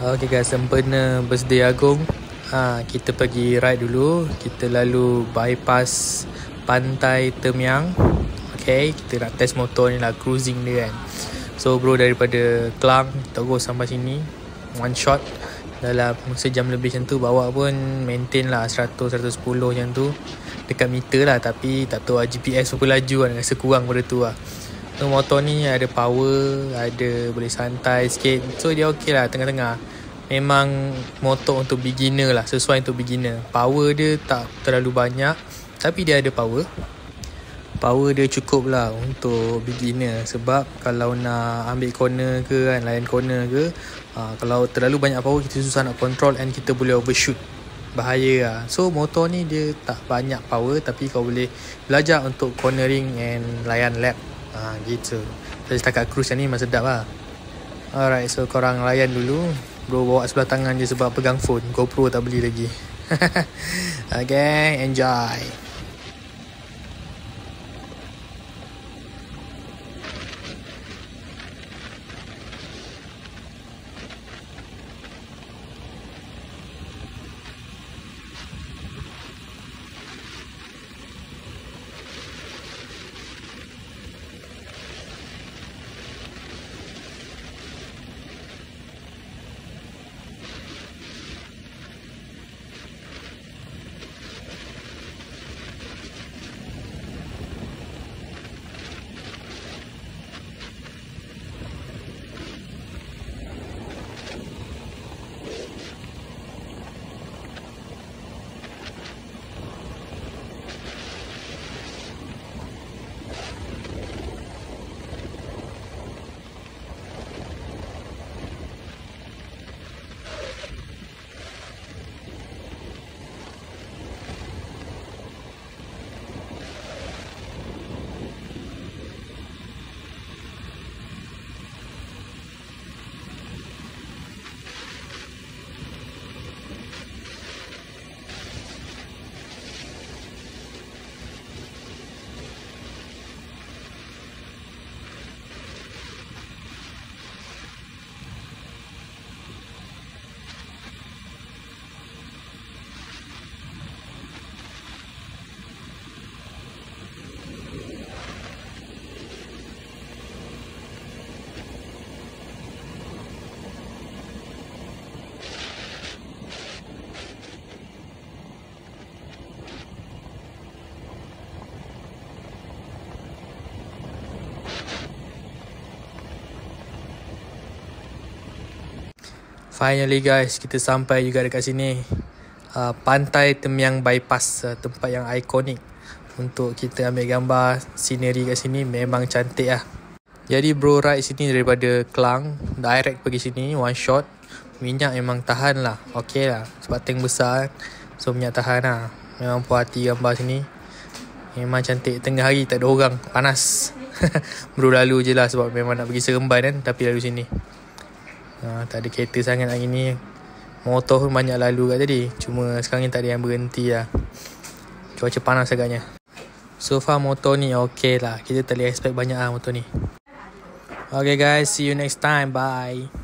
Okay guys, sempena birthday Agong, kita pergi ride dulu. Kita lalu bypass Pantai Temiang. Okay, kita nak test motor ni lah, cruising dia kan. So bro, daripada Klang terus sampai sini, one shot dalam sejam lebih macam tu. Bawa pun maintain lah 100-110 macam tu, dekat meter lah. Tapi tak tahu lah GPS berapa laju kan, rasa kurang pada tu lah. So motor ni ada power, ada boleh santai sikit. So dia okey lah, tengah-tengah. Memang motor untuk beginner lah, sesuai untuk beginner. Power dia tak terlalu banyak, tapi dia ada power. Power dia cukup lah untuk beginner. Sebab kalau nak ambil corner ke kan, layan corner ke, kalau terlalu banyak power, kita susah nak control and kita boleh overshoot. Bahaya lah. So motor ni dia tak banyak power, tapi kau boleh belajar untuk cornering and layan lap. Gitu. Saya setakat cruise ni memang sedap lah. Alright, so korang layan dulu. Bro bawa sebelah tangan je sebab pegang phone. GoPro tak beli lagi. Okay, enjoy. Finally guys, kita sampai juga dekat sini. Pantai Temiang Bypass, tempat yang ikonik untuk kita ambil gambar. Scenery kat sini memang cantik lah. Jadi bro ride sini daripada Klang, direct pergi sini, one shot. Minyak memang tahan lah, okey lah. Sebab tank besar, so minyak tahan lah. Memang puas hati gambar sini. Memang cantik, tengah hari tak ada orang, panas. Bro lalu je lah sebab memang nak pergi Seremban kan, tapi lalu sini. Tak ada kereta sangat hari ni. Motor pun banyak lalu kat tadi. Cuma sekarang ni tak ada yang berhenti lah. Cuaca panas agaknya. So far motor ni okey lah. Kita tak boleh expect banyak lah motor ni. Okay guys, see you next time. Bye.